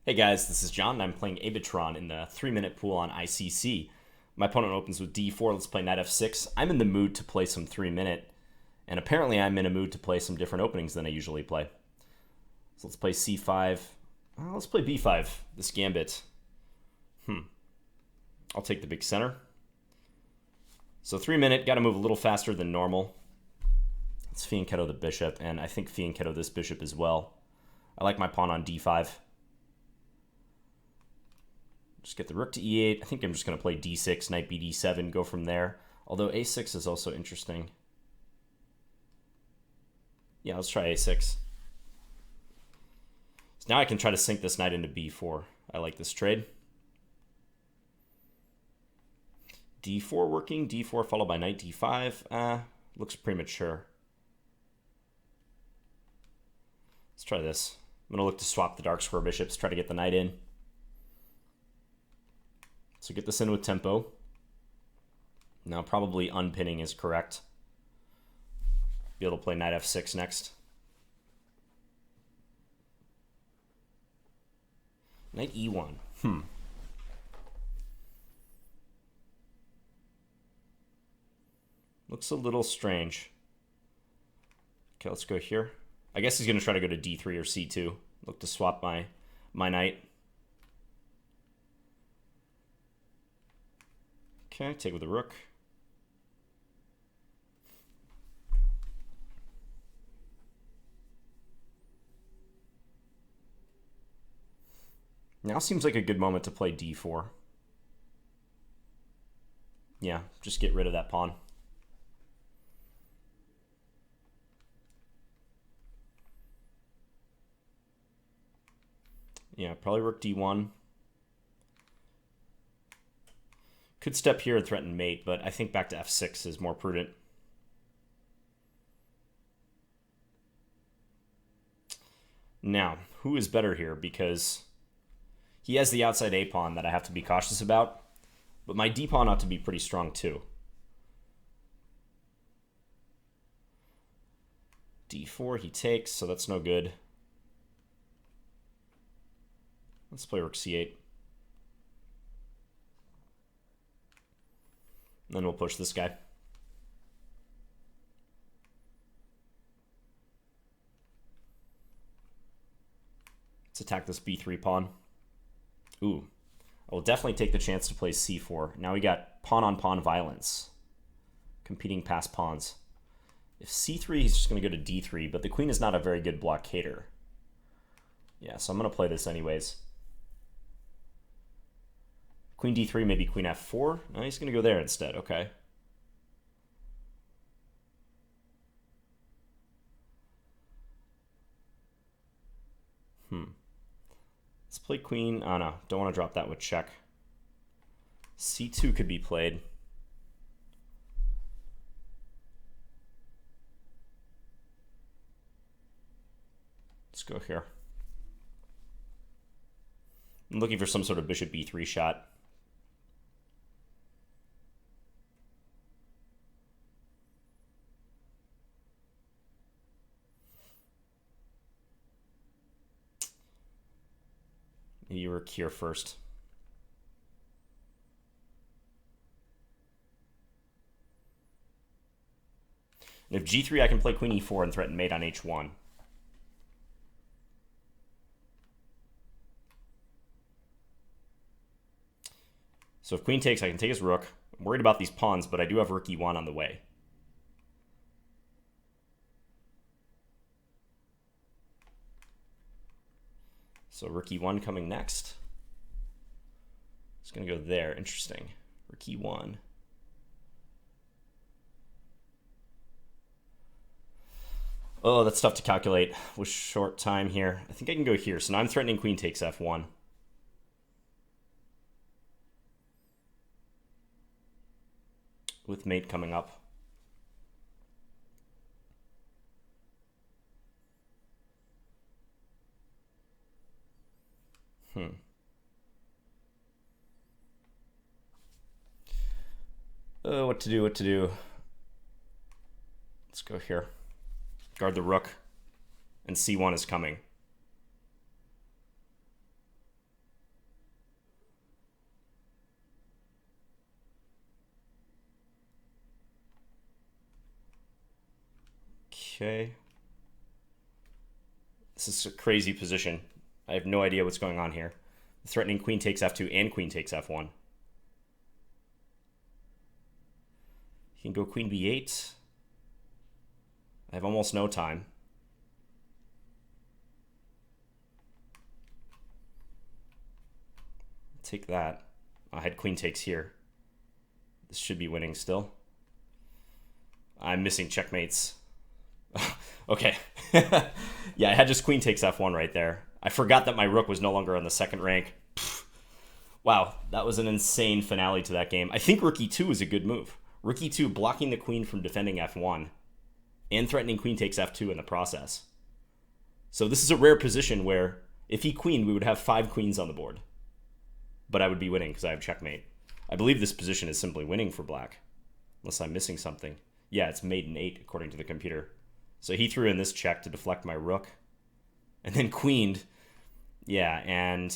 Hey guys, this is John, and I'm playing Abatron in the 3-minute pool on ICC. My opponent opens with d4, let's play knight f6. I'm in the mood to play some 3-minute, and apparently I'm in a mood to play some different openings than I usually play. So let's play c5. Let's play b5, this Gambit. I'll take the big center. So 3-minute, gotta move a little faster than normal. Let's fianchetto the bishop, and I think fianchetto this bishop as well. I like my pawn on d5. Just get the rook to e8. I think I'm just going to play d6, knight b d7, go from there. Although a6 is also interesting. Yeah, let's try a6. So now I can try to sink this knight into b4. I like this trade. d4 working, d4 followed by knight d5. Looks premature. Let's try this. I'm going to look to swap the dark square bishops, try to get the knight in. So get this in with tempo. Now probably unpinning is correct. Be able to play knight f6 next. Knight e1. Looks a little strange. Okay, let's go here. I guess he's going to try to go to d3 or c2. Look to swap my knight. Okay, take with the rook. Now seems like a good moment to play d4. Yeah, just get rid of that pawn. Yeah, probably rook d1. Could step here and threaten mate, but I think back to f6 is more prudent. Now, who is better here? Because he has the outside a pawn that I have to be cautious about, but my d pawn ought to be pretty strong too. d4 he takes, so that's no good. Let's play rook c8. Then we'll push this guy. Let's attack this b3 pawn. Ooh. I will definitely take the chance to play c4. Now we got pawn-on-pawn violence. Competing past pawns. If c3, he's just going to go to d3, but the queen is not a very good blockader. Yeah, so I'm going to play this anyways. Queen d3, maybe queen f4. No, he's going to go there instead. Okay. Let's play queen. Oh, no. Don't want to drop that with check. c2 could be played. Let's go here. I'm looking for some sort of bishop b3 shot. You were here first. And if g3, I can play queen e4 and threaten mate on h1. So if queen takes, I can take his rook. I'm worried about these pawns, but I do have rook e1 on the way. So rook e1 coming next. It's going to go there. Interesting. Rook e1. Oh, that's tough to calculate with short time here. I think I can go here. So now I'm threatening queen takes f1. With mate coming up. What to do? Let's go here. Guard the rook. And c1 is coming. Okay. This is a crazy position. I have no idea what's going on here. Threatening queen takes f2 and queen takes f1. He can go queen b8. I have almost no time. Take that. I had queen takes here. This should be winning still. I'm missing checkmates. Okay. Yeah, I had just queen takes f1 right there. I forgot that my rook was no longer on the second rank. Pfft. Wow, that was an insane finale to that game. I think rook e2 is a good move. Rook e2 blocking the queen from defending f1 and threatening queen takes f2 in the process. So this is a rare position where if he queened, we would have 5 queens on the board. But I would be winning because I have checkmate. I believe this position is simply winning for black. Unless I'm missing something. Yeah, it's mate in 8 according to the computer. So he threw in this check to deflect my rook. And then queened. Yeah, and...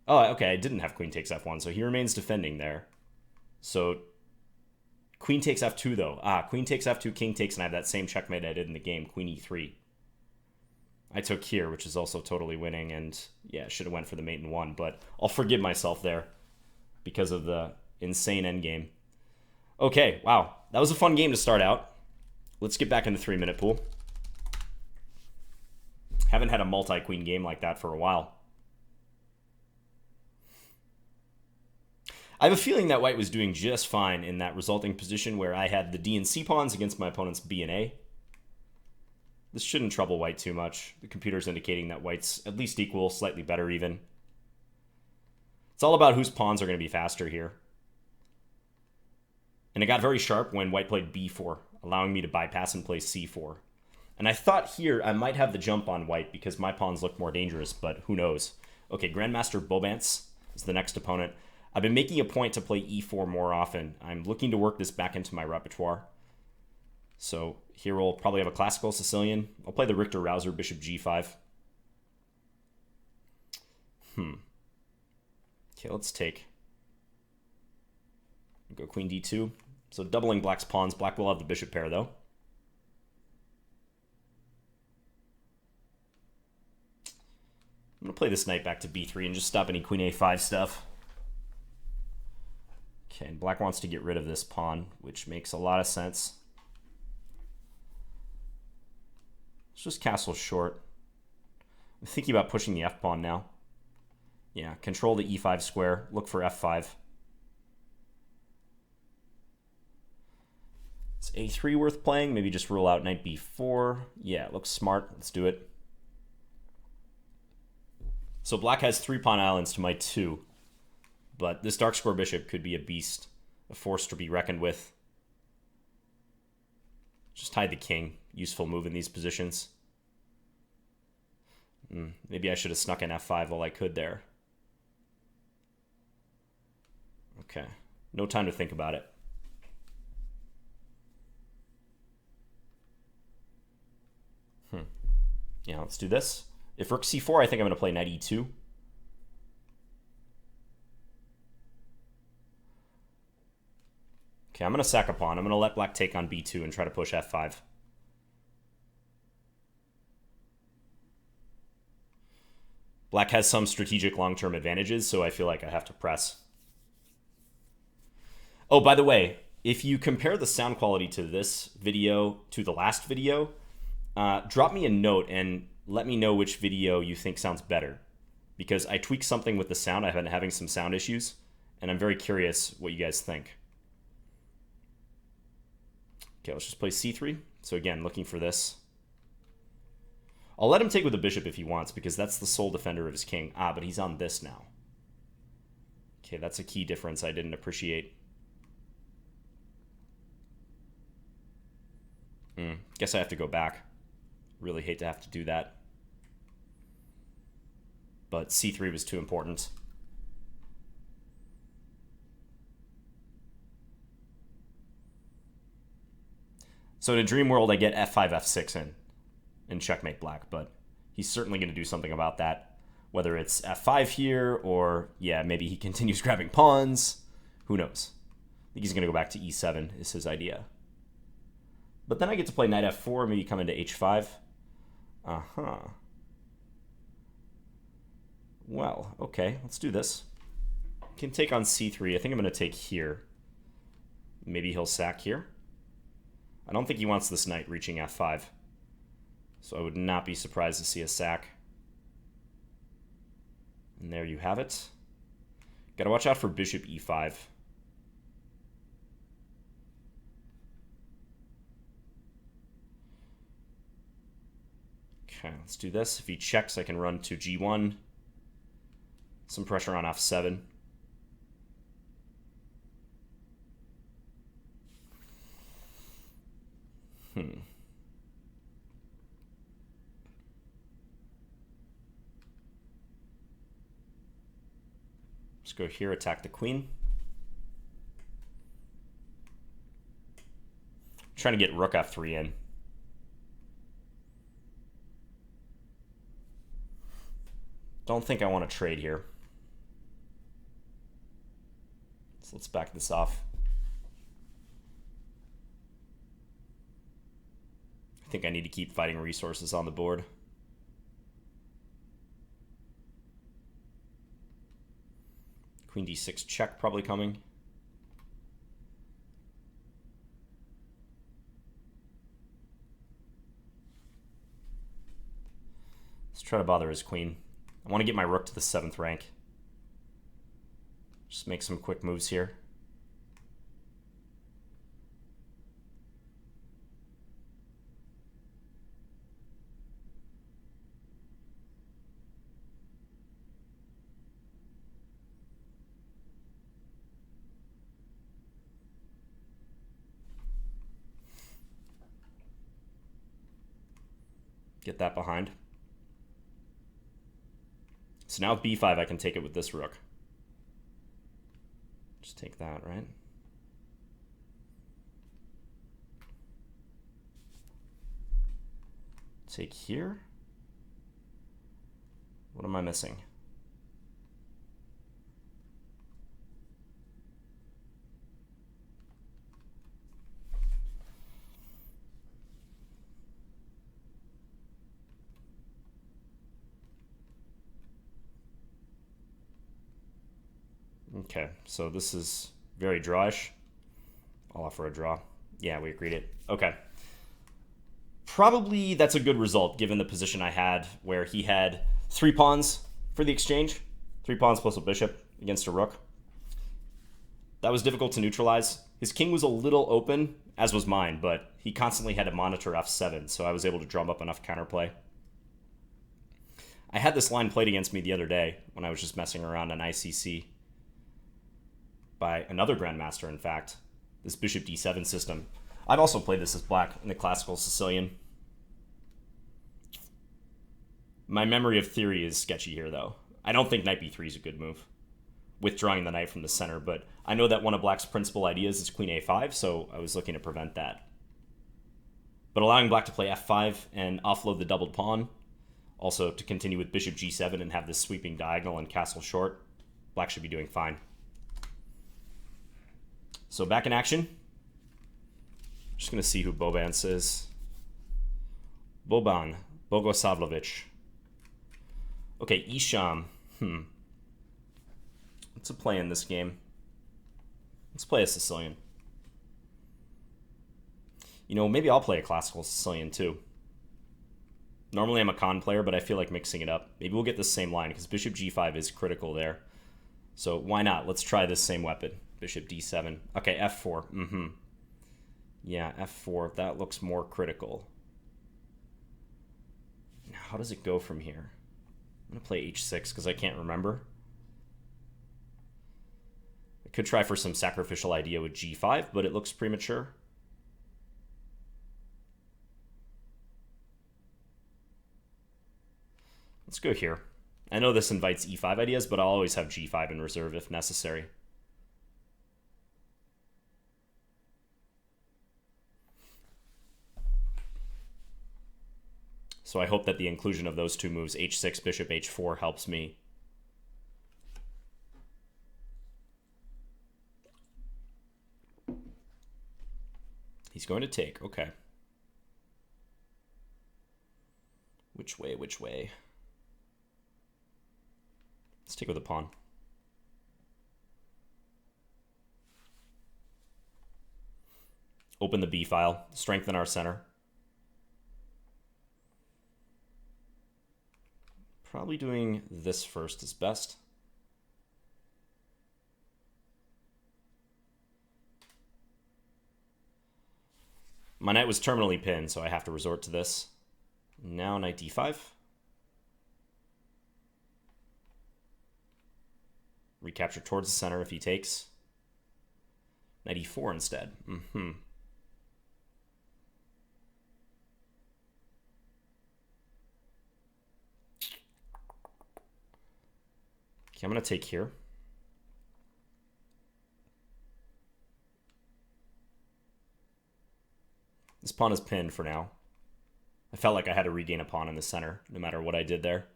Oh, okay, I didn't have queen takes f1, so he remains defending there. So queen takes f2, though. Queen takes f2, king takes, and I have that same checkmate I did in the game, queen e3. I took here, which is also totally winning, and yeah, should have went for the mate in 1, but I'll forgive myself there because of the insane endgame. Okay, wow. That was a fun game to start out. Let's get back in the 3-minute pool. Haven't had a multi-queen game like that for a while. I have a feeling that white was doing just fine in that resulting position where I had the D and C pawns against my opponent's B and A. This shouldn't trouble white too much. The computer's indicating that white's at least equal, slightly better even. It's all about whose pawns are going to be faster here. And it got very sharp when white played b4, allowing me to bypass and play c4. And I thought here I might have the jump on white because my pawns look more dangerous, but who knows. Okay, Grandmaster Bogosavljevic is the next opponent. I've been making a point to play e4 more often. I'm looking to work this back into my repertoire. So here we'll probably have a classical Sicilian. I'll play the Richter Rouser, bishop g5. Okay, let's take. Go queen d2. So doubling black's pawns. Black will have the bishop pair, though. I'm going to play this knight back to b3 and just stop any queen a5 stuff. Okay, and black wants to get rid of this pawn, which makes a lot of sense. Let's just castle short. I'm thinking about pushing the f-pawn now. Yeah, control the e5 square, look for f5. Is a3 worth playing? Maybe just rule out knight b4. Yeah, it looks smart. Let's do it. So black has 3 pawn islands to my 2. But this dark square bishop could be a beast, a force to be reckoned with. Just hide the king. Useful move in these positions. Maybe I should have snuck in f5 while I could there. Okay. No time to think about it. Yeah, let's do this. If rook c4, I think I'm going to play knight e2. Okay, I'm going to sack a pawn. I'm going to let black take on b2 and try to push f5. Black has some strategic long-term advantages, so I feel like I have to press. Oh, by the way, if you compare the sound quality to this video to the last video, drop me a note and let me know which video you think sounds better. Because I tweaked something with the sound. I've been having some sound issues, and I'm very curious what you guys think. Okay, let's just play c3. So again, looking for this. I'll let him take with the bishop if he wants, because that's the sole defender of his king. But he's on this now. Okay, that's a key difference I didn't appreciate. Guess I have to go back. Really hate to have to do that. But c3 was too important. So in a dream world, I get f5, f6 in and checkmate black, but he's certainly going to do something about that. Whether it's f5 here or, yeah, maybe he continues grabbing pawns. Who knows? I think he's going to go back to e7 is his idea. But then I get to play knight f4, maybe come into h5. Uh-huh. Well, okay, let's do this. Can take on c3. I think I'm going to take here. Maybe he'll sack here. I don't think he wants this knight reaching f5. So I would not be surprised to see a sack. And there you have it. Gotta watch out for bishop e5. Okay, let's do this. If he checks, I can run to g1. Some pressure on f7. Let's go here, attack the queen. Trying to get rook f3 in. Don't think I want to trade here. So let's back this off. I think I need to keep fighting resources on the board. Queen d6 check probably coming. Let's try to bother his queen. I want to get my rook to the 7th rank. Just make some quick moves here. Get that behind. So now with b5, I can take it with this rook. Just take that, right? Take here. What am I missing? Okay, so this is very drawish. I'll offer a draw. Yeah, we agreed it. Okay. Probably that's a good result given the position I had where he had 3 pawns for the exchange. 3 pawns plus a bishop against a rook. That was difficult to neutralize. His king was a little open, as was mine, but he constantly had to monitor f7, so I was able to drum up enough counterplay. I had this line played against me the other day when I was just messing around on ICC. By another grandmaster, in fact, this bishop d7 system. I've also played this as black in the classical Sicilian. My memory of theory is sketchy here, though. I don't think knight b3 is a good move, withdrawing the knight from the center, but I know that one of black's principal ideas is queen a5, so I was looking to prevent that. But allowing black to play f5 and offload the doubled pawn, also to continue with bishop g7 and have this sweeping diagonal and castle short, black should be doing fine. So back in action. Just going to see who Boban is. Boban Bogosavljevic. Okay, Hichem. What's a play in this game? Let's play a Sicilian. You know, maybe I'll play a classical Sicilian too. Normally I'm a con player, but I feel like mixing it up. Maybe we'll get the same line because bishop g5 is critical there. So why not? Let's try this same weapon. Bishop d7. Okay, f4. Yeah, f4. That looks more critical. Now, how does it go from here? I'm going to play h6 because I can't remember. I could try for some sacrificial idea with g5, but it looks premature. Let's go here. I know this invites e5 ideas, but I'll always have g5 in reserve if necessary. So I hope that the inclusion of those 2 moves, h6, bishop, h4, helps me. He's going to take, okay. Which way, which way? Let's take with a pawn. Open the B file, strengthen our center. Probably doing this first is best. My knight was terminally pinned, so I have to resort to this. Now knight d5. Recapture towards the center if he takes. Knight e4 instead. Okay, I'm going to take here. This pawn is pinned for now. I felt like I had to regain a pawn in the center, no matter what I did there.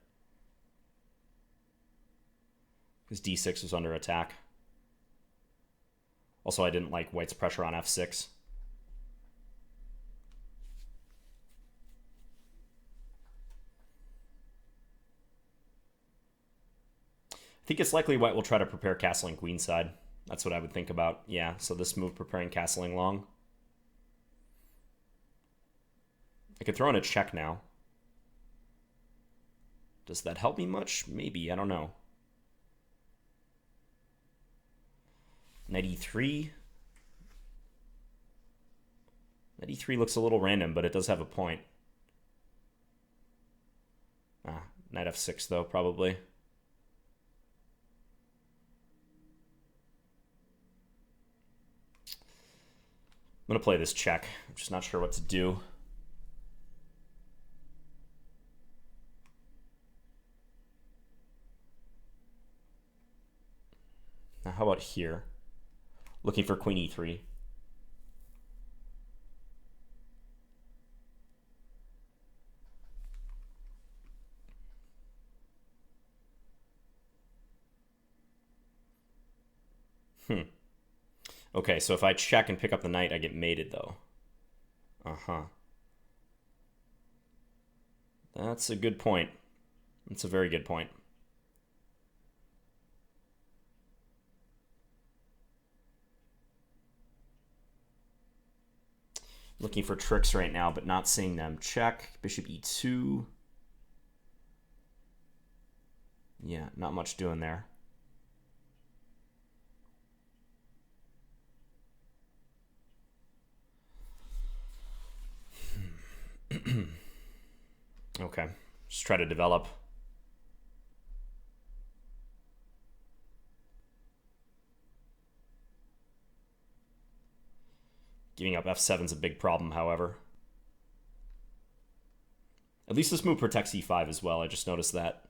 Because d6 was under attack. Also, I didn't like white's pressure on f6. I think it's likely white will try to prepare castling queenside. That's what I would think about. Yeah, so this move preparing castling long. I could throw in a check now. Does that help me much? Maybe, I don't know. Knight e3. Knight e3 looks a little random, but it does have a point. Knight f6 though, probably. I'm going to play this check. I'm just not sure what to do. Now, how about here? Looking for queen e3. Okay, so if I check and pick up the knight, I get mated, though. That's a good point. That's a very good point. Looking for tricks right now, but not seeing them. Check. Bishop e2. Yeah, not much doing there. Okay, just try to develop. Giving up f7 is a big problem, however. At least this move protects e5 as well. I just noticed that.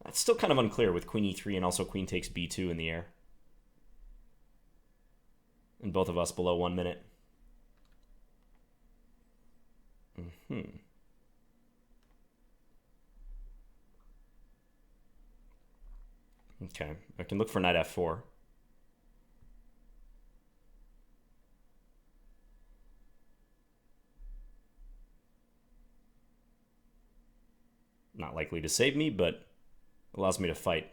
It's still kind of unclear with queen e3 and also queen takes b2 in the air. And both of us below 1 minute. Okay, I can look for knight f4. Not likely to save me, but allows me to fight.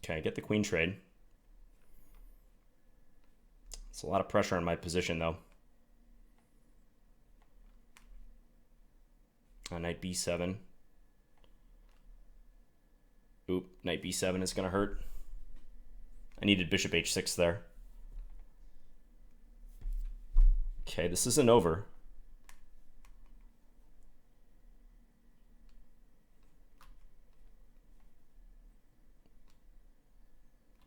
Okay, get the queen trade. It's a lot of pressure on my position, though. Knight b7. Oop, knight b7 is going to hurt. I needed bishop h6 there. Okay, this isn't over.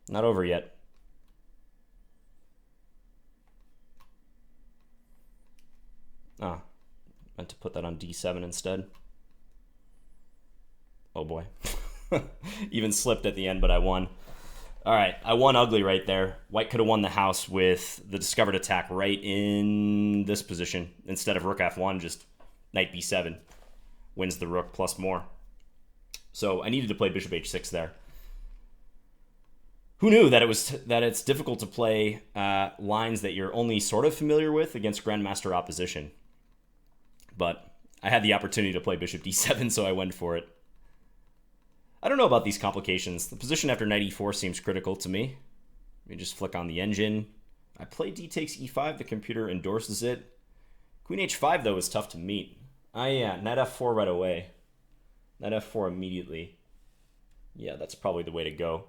Not over yet. Meant to put that on d7 instead. Oh boy. Even slipped at the end, but I won. All right, I won ugly right there. White could have won the house with the discovered attack right in this position. Instead of rook f1, just knight b7. Wins the rook plus more. So I needed to play bishop h6 there. Who knew that it's difficult to play lines that you're only sort of familiar with against grandmaster opposition. But I had the opportunity to play bishop d7, so I went for it. I don't know about these complications. The position after knight e4 seems critical to me. Let me just flick on the engine. I play d takes e5. The computer endorses it. Queen h5, though, is tough to meet. Yeah, knight f4 right away. Knight f4 immediately. Yeah, that's probably the way to go.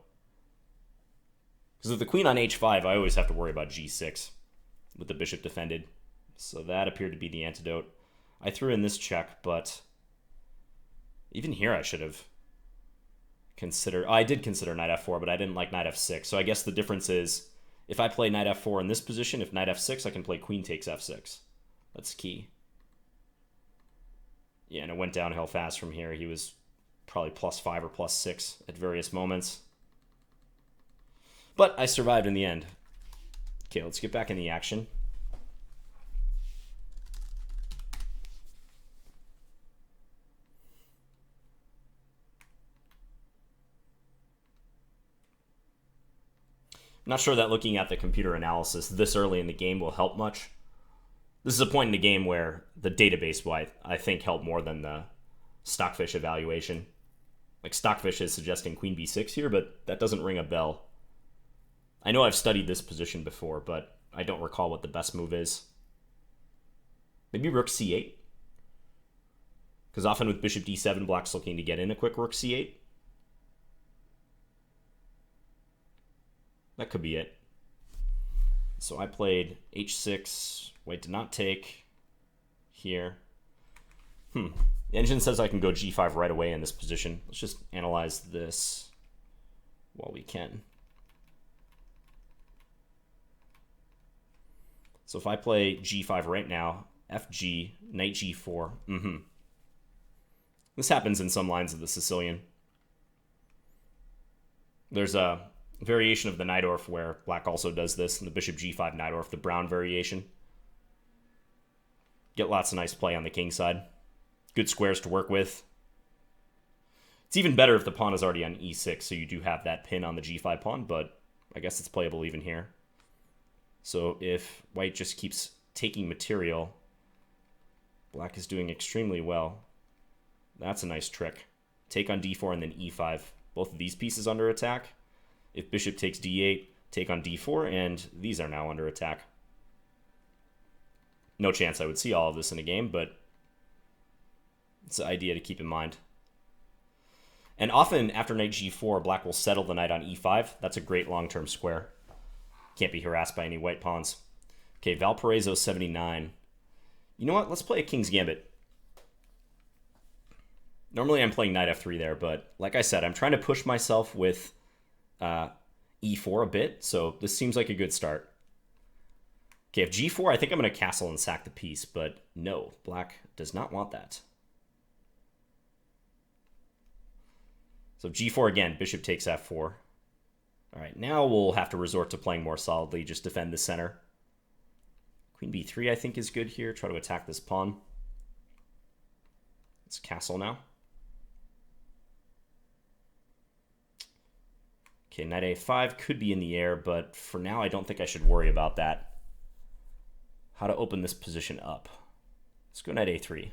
Because with the queen on h5, I always have to worry about g6 with the bishop defended. So that appeared to be the antidote. I threw in this check, but even here I should have considered... I did consider knight f4, but I didn't like knight f6. So I guess the difference is if I play knight f4 in this position, if knight f6, I can play queen takes f6. That's key. Yeah, and it went downhill fast from here. He was probably +5 or +6 at various moments. But I survived in the end. Okay, let's get back in the action. I'm not sure that looking at the computer analysis this early in the game will help much. This is a point in the game where the database will, I think, help more than the Stockfish evaluation. Like, Stockfish is suggesting queen b6 here, but that doesn't ring a bell. I know I've studied this position before, but I don't recall what the best move is. Maybe rook c8? Because often with bishop d7, black's looking to get in a quick rook c8. That could be it. So I played h6. White did not take here. The engine says I can go g5 right away in this position. Let's just analyze this while we can. So if I play g5 right now, fg, knight g4. This happens in some lines of the Sicilian. There's a variation of the Najdorf where black also does this, and the bishop g5 Najdorf, the brown variation. Get lots of nice play on the king side. Good squares to work with. It's even better if the pawn is already on e6, so you do have that pin on the g5 pawn, but I guess it's playable even here. So if white just keeps taking material, black is doing extremely well. That's a nice trick. Take on d4 and then e5. Both of these pieces under attack. If bishop takes d8, take on d4, and these are now under attack. No chance I would see all of this in a game, but it's an idea to keep in mind. And often after knight g4, black will settle the knight on e5. That's a great long-term square. Can't be harassed by any white pawns. Okay, Valparaiso 79. You know what? Let's play a King's Gambit. Normally I'm playing knight f3 there, but like I said, I'm trying to push myself with e4 a bit, so this seems like a good start. Okay, if g4, I think I'm going to castle and sack the piece, but no, black does not want that. So g4 again, bishop takes f4. All right, now we'll have to resort to playing more solidly, just defend the center. Queen b3 I think is good here, try to attack this pawn. Let's castle now. Okay, knight a5 could be in the air, but for now I don't think I should worry about that. How to open this position up. Let's go knight a3.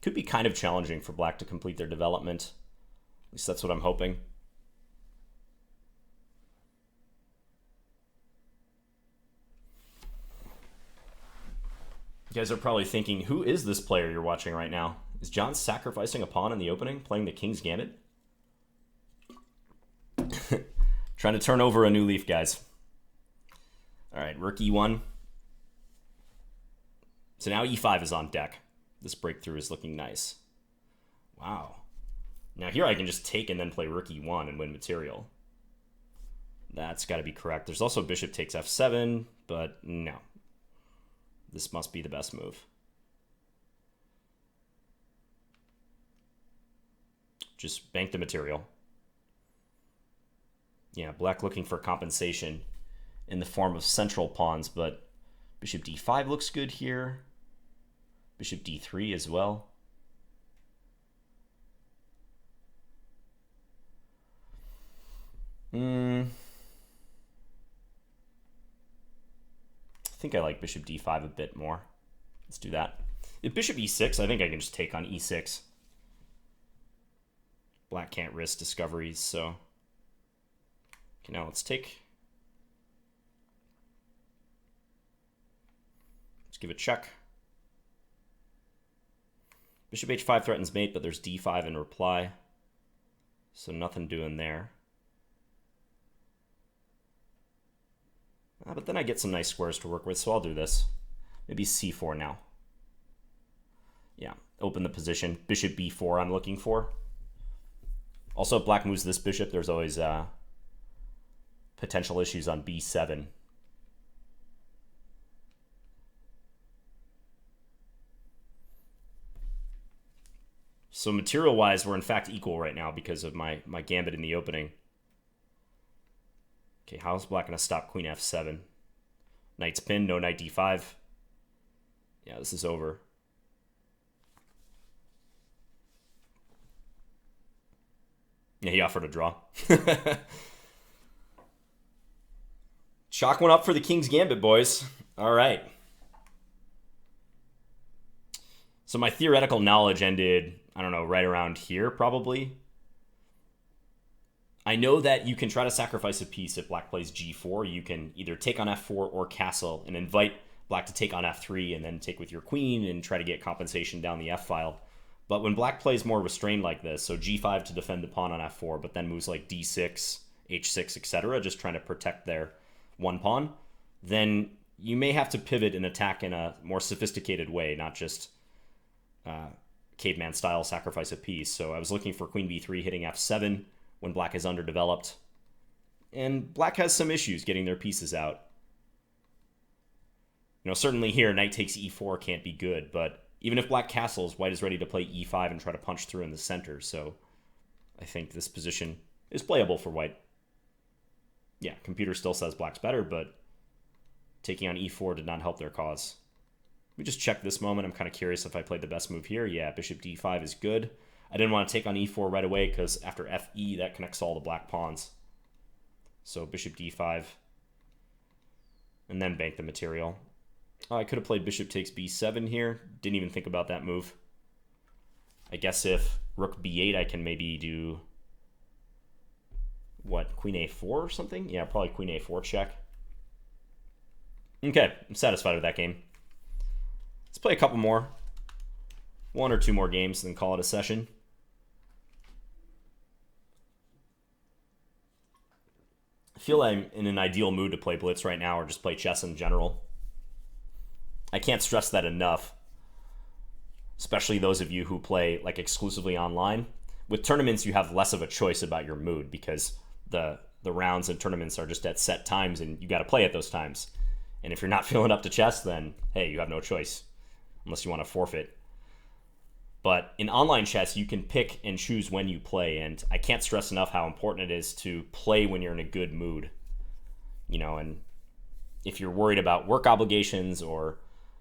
Could be kind of challenging for black to complete their development. At least that's what I'm hoping. You guys are probably thinking, who is this player you're watching right now? Is John sacrificing a pawn in the opening, playing the King's Gambit? Trying to turn over a new leaf, guys. All right, rook e1. So now e5 is on deck. This breakthrough is looking nice. Wow. Now here I can just take and then play rook e1 and win material. That's got to be correct. There's also bishop takes f7, but no. This must be the best move. just bank the material. Yeah, black looking for compensation in the form of central pawns, but bishop d5 looks good here. Bishop d3 as well. I think I like bishop d5 a bit more. Let's do that. If bishop e6, I think I can just take on e6. Black can't risk discoveries, so... Okay, now let's take... Let's give it a check. Bishop h5 threatens mate, but there's d5 in reply. So nothing doing there. But then I get some nice squares to work with, so I'll do this. Maybe c4 now. Yeah, open the position. Bishop b4 I'm looking for. Also, if black moves this bishop, there's always potential issues on b7. So material-wise, we're in fact equal right now because of my gambit in the opening. Okay, how is black going to stop queen f7? Knight's pinned, no knight d5. Yeah, this is over. Yeah, he offered a draw. Chalk went up for the king's gambit, boys. All right. So my theoretical knowledge ended, I don't know, right around here, probably. I know that you can try to sacrifice a piece if black plays g4. You can either take on f4 or castle and invite black to take on f3 and then take with your queen and try to get compensation down the f-file. But when black plays more restrained like this, so g5 to defend the pawn on f4, but then moves like d6, h6, etc., just trying to protect their one pawn, then you may have to pivot and attack in a more sophisticated way, not just caveman style sacrifice a piece. So I was looking for queen b3 hitting f7 when black is underdeveloped. And black has some issues getting their pieces out. You know, certainly here, knight takes e4 can't be good, but even if black castles, white is ready to play e5 and try to punch through in the center. So I think this position is playable for white. Yeah, computer still says black's better, but taking on e4 did not help their cause. We just check this moment. I'm kind of curious if I played the best move here. Yeah, bishop d5 is good. I didn't want to take on e4 right away because after fe, that connects all the black pawns. So bishop d5. And then bank the material. Oh, I could have played bishop takes b7 here. Didn't even think about that move. I guess if rook b8, I can maybe do... What, queen a4 or something? Yeah, probably queen a4 check. Okay, I'm satisfied with that game. Let's play a couple more. One or two more games and then call it a session. I feel I'm in an ideal mood to play Blitz right now or just play chess in general. I can't stress that enough. Especially those of you who play like exclusively online. With tournaments, you have less of a choice about your mood because the rounds and tournaments are just at set times and you got to play at those times. And if you're not feeling up to chess, then hey, you have no choice unless you want to forfeit. But in online chess, you can pick and choose when you play, and I can't stress enough how important it is to play when you're in a good mood. You know, and if you're worried about work obligations or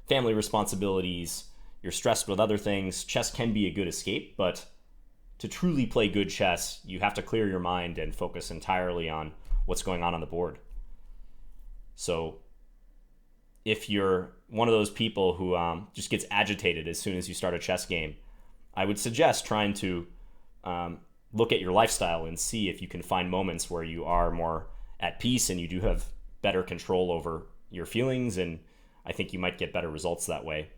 family responsibilities, you're stressed with other things, chess can be a good escape, but to truly play good chess, you have to clear your mind and focus entirely on what's going on the board. So if you're one of those people who just gets agitated as soon as you start a chess game, I would suggest trying to look at your lifestyle and see if you can find moments where you are more at peace and you do have better control over your feelings, and I think you might get better results that way.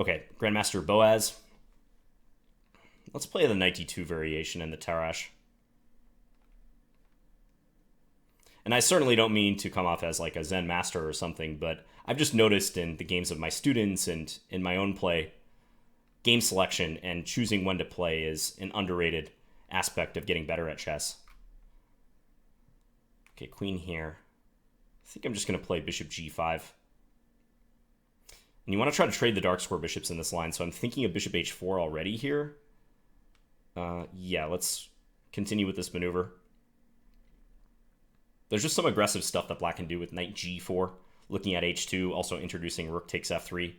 Okay, Grandmaster Boaz. Let's play the knight d2 variation in the Tarrasch. And I certainly don't mean to come off as like a Zen master or something, but I've just noticed in the games of my students and in my own play, game selection and choosing when to play is an underrated aspect of getting better at chess. Okay, queen here. I think I'm just going to play bishop g5. And you want to try to trade the dark square bishops in this line, so I'm thinking of bishop h4 already here. Yeah, let's continue with this maneuver. There's just some aggressive stuff that black can do with knight g4, looking at h2, also introducing rook takes f3.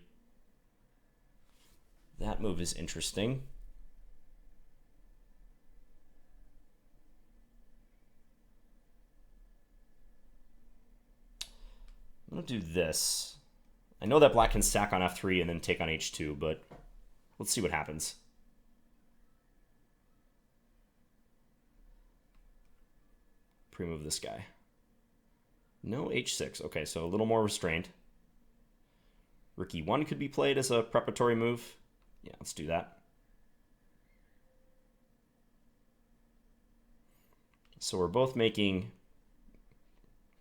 That move is interesting. I'm going to do this. I know that black can sack on f3 and then take on h2, but let's see what happens. Pre-move this guy. No h6. Okay, so a little more restrained. Rook e1 could be played as a preparatory move. Yeah, let's do that. So we're both making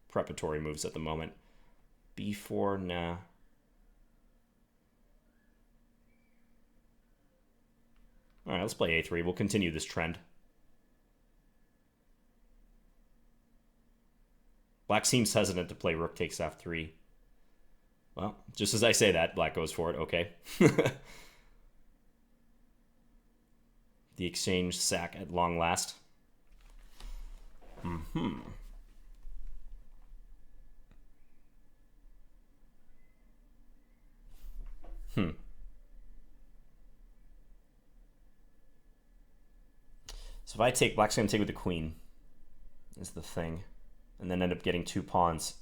preparatory moves at the moment. b4, nah. All right, let's play a3. We'll continue this trend. Black seems hesitant to play rook takes f3. Well, just as I say that, black goes for it. Okay. The exchange sack at long last. So if I take, black's going to take with the queen, is the thing. And then end up getting 2 pawns.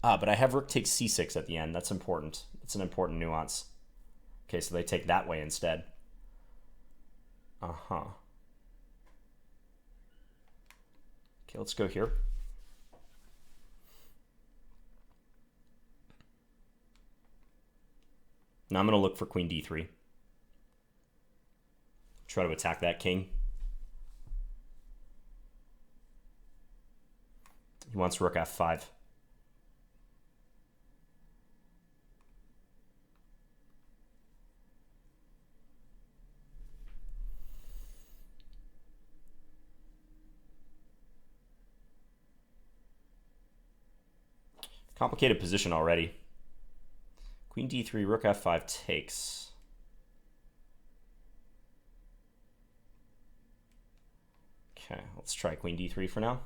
But I have rook takes c6 at the end. That's important. It's an important nuance. Okay, so they take that way instead. Okay, let's go here. Now I'm going to look for queen d3. Try to attack that king. He wants rook f5. Complicated position already. Queen d3, rook f5 takes. Okay, let's try queen d3 for now.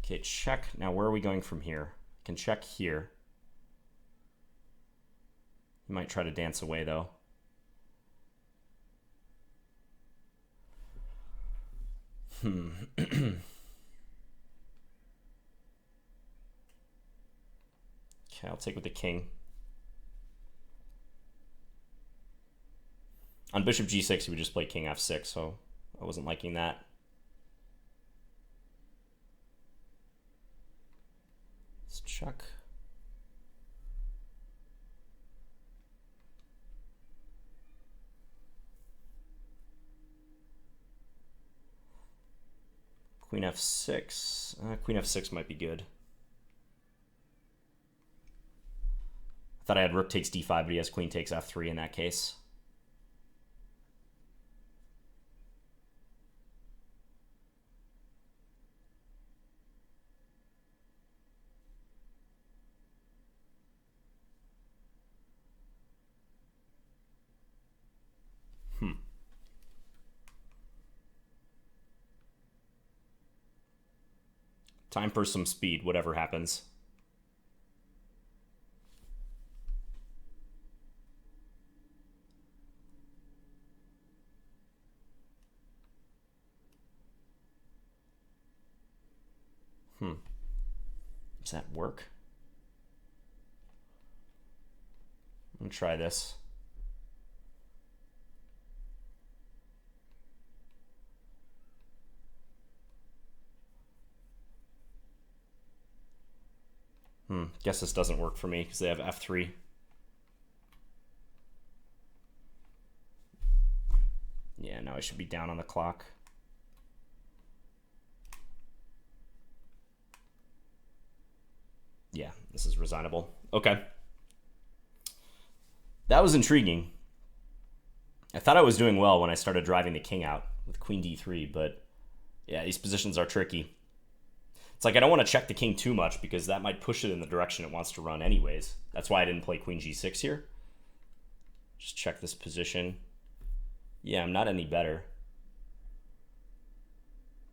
Okay, check. Now where are we going from here? I can check here. He might try to dance away though. Okay, I'll take with the king. On bishop g6, he would just play king f6, so I wasn't liking that. Let's check. Queen f6. Queen f6 might be good. I thought I had rook takes d5, but he has queen takes f3 in that case. Time for some speed, whatever happens. Does that work? I'm gonna try this. Guess this doesn't work for me because they have f3. Yeah, now I should be down on the clock. Yeah, this is resignable. Okay. That was intriguing. I thought I was doing well when I started driving the king out with queen d3, but yeah, these positions are tricky. It's like I don't want to check the king too much because that might push it in the direction it wants to run anyways. That's why I didn't play queen g6 here. Just check this position. Yeah, I'm not any better.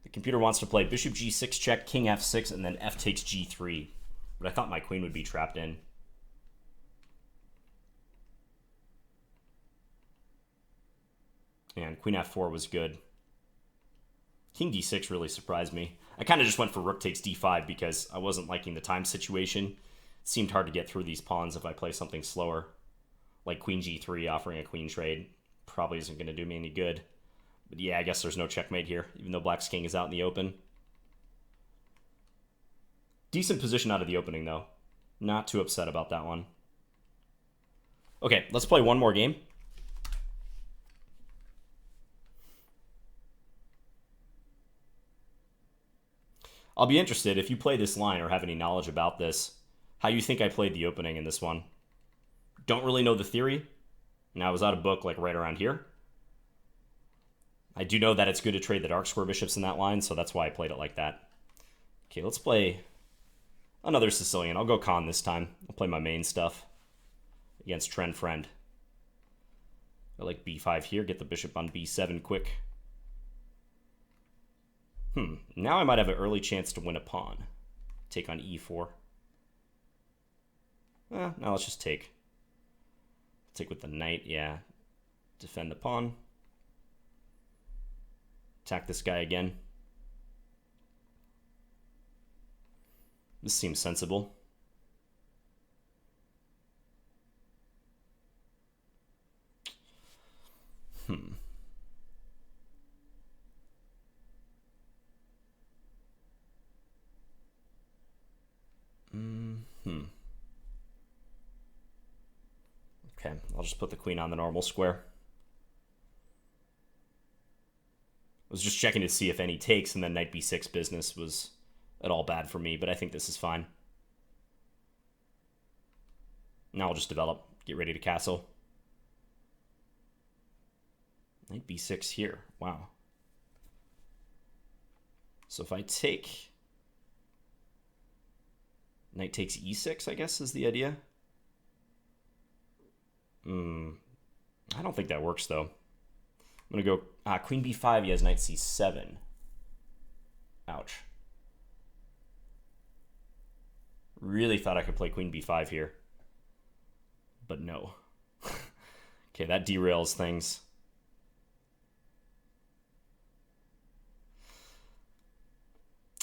The computer wants to play bishop g6 check, king f6, and then f takes g3. But I thought my queen would be trapped in. And queen f4 was good. King d6 really surprised me. I kind of just went for rook takes d5 because I wasn't liking the time situation. It seemed hard to get through these pawns if I play something slower. Like queen g3 offering a queen trade. Probably isn't going to do me any good. But yeah, I guess there's no checkmate here, even though black's king is out in the open. Decent position out of the opening, though. Not too upset about that one. Okay, let's play one more game. I'll be interested if you play this line or have any knowledge about this, how you think I played the opening in this one. Don't really know the theory. And I was out of book like right around here. I do know that it's good to trade the dark square bishops in that line, so that's why I played it like that. Okay, let's play another Sicilian. I'll go Con this time. I'll play my main stuff against TrendFriend. I like b5 here, get the bishop on b7 quick. Now I might have an early chance to win a pawn. Take on e4. Now let's just take. Take with the knight, yeah. Defend the pawn. Attack this guy again. This seems sensible. Okay, I'll just put the queen on the normal square. I was just checking to see if any takes, and then knight b6 business was at all bad for me, but I think this is fine. Now I'll just develop, get ready to castle. Knight b6 here, wow. So if I take... Knight takes e6, I guess, is the idea. I don't think that works, though. I'm going to go queen b5, he has knight c7. Ouch. Really thought I could play queen b5 here. But no. Okay, that derails things.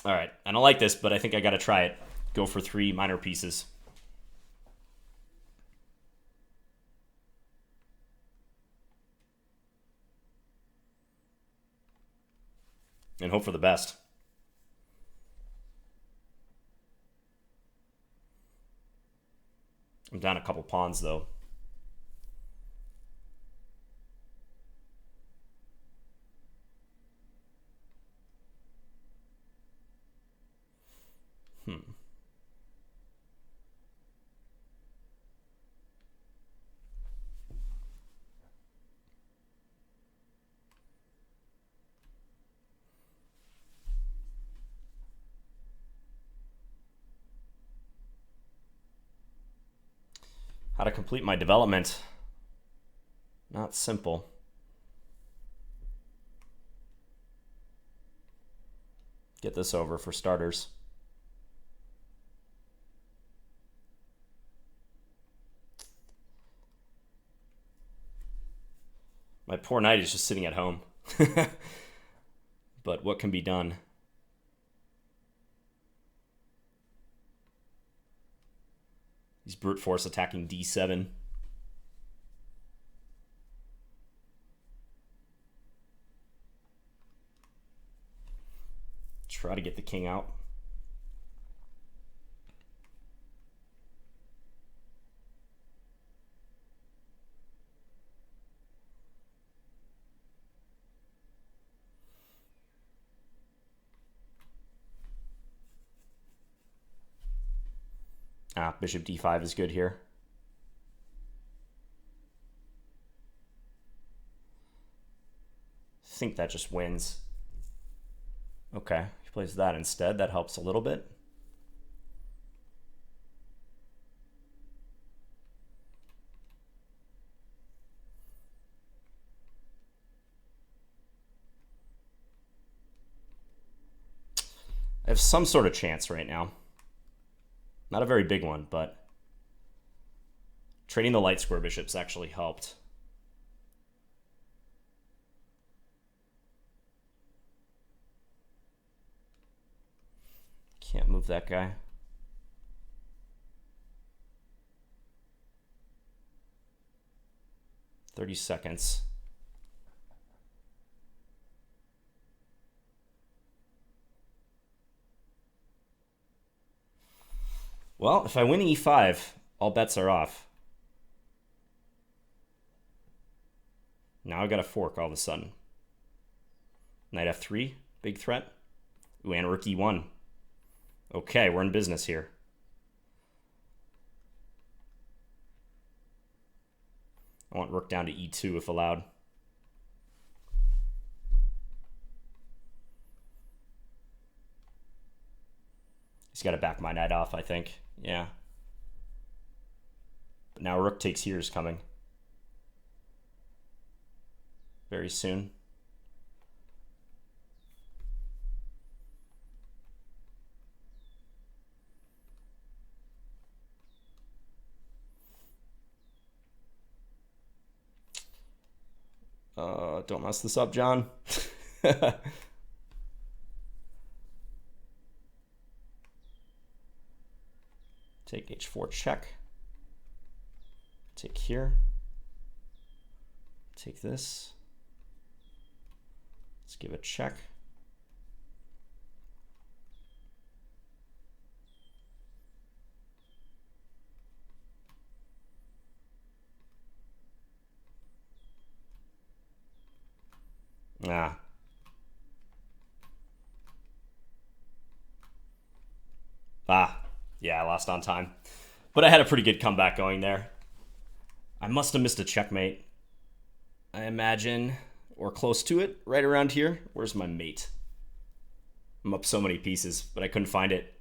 All right, I don't like this, but I think I got to try it. Go for 3 minor pieces. And hope for the best. I'm down a couple pawns, though. How to complete my development. Not simple. Get this over for starters. My poor knight is just sitting at home. But what can be done? He's brute force attacking d7. Try to get the king out. Bishop d5 is good here. I think that just wins. Okay, he Plays that instead. That helps a little bit. I have some sort of chance right now. Not a very big one, but trading the light square bishops actually helped. Can't move that guy. $30 seconds. Well, if I win e5, all bets are off. Now I got a fork all of a sudden. Knight f3, big threat. Ooh, and rook e1. Okay, we're in business here. I want rook down to e2 if allowed. He's got to back my knight off, I think. Yeah. But now rook takes here is coming. Very soon. Don't mess this up, John. Take h4 check. Take here. Take this. Let's give a check. Yeah, I lost on time. But I had a pretty good comeback going there. I must have missed a checkmate, I imagine, or close to it, right around here. Where's my mate? I'm up so many pieces, but I couldn't find it.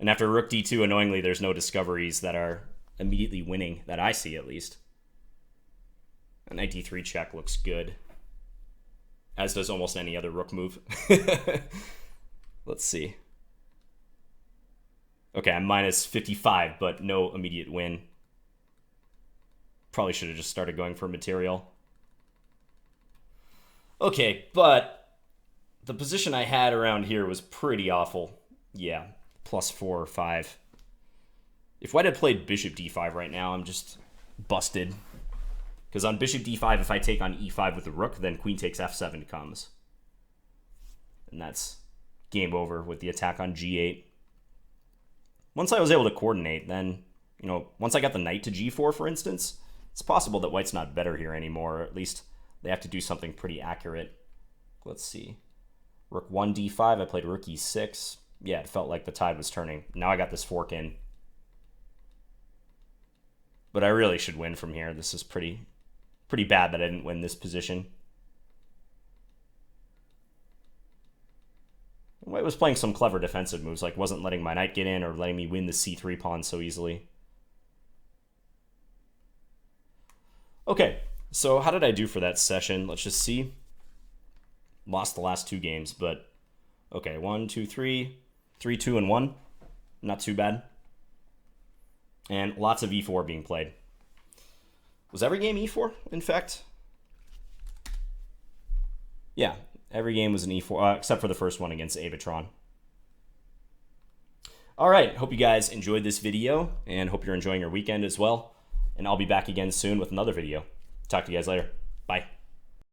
And after rook d2, annoyingly, there's no discoveries that are immediately winning, that I see at least. A knight d3 check looks good, as does almost any other rook move. Let's see. Okay, I'm minus 55, but no immediate win. Probably should have just started going for material. Okay, but the position I had around here was pretty awful. Yeah, +4 or 5. If white had played bishop d5 right now, I'm just busted. Because on bishop d5, if I take on e5 with the rook, then queen takes f7 comes. And that's game over with the attack on g8. Once I was able to coordinate, then, you know, once I got the knight to g4, for instance, it's possible that white's not better here anymore, or at least they have to do something pretty accurate. Let's see. Rook 1 d5, I played rook e6. Yeah, it felt like the tide was turning. Now I got this fork in. But I really should win from here. This is pretty bad that I didn't win this position. White was playing some clever defensive moves, like wasn't letting my knight get in or letting me win the c3 pawn so easily. Okay, so how did I do for that session? Let's just see. Lost the last 2 games, but okay, 1, 2, 3, 3, 2, and 1. Not too bad. And lots of e4 being played. Was every game e4, in fact? Yeah, every game was an e4, except for the first one against abatron. All right, hope you guys enjoyed this video, and hope you're enjoying your weekend as well. And I'll be back again soon with another video. Talk to you guys later.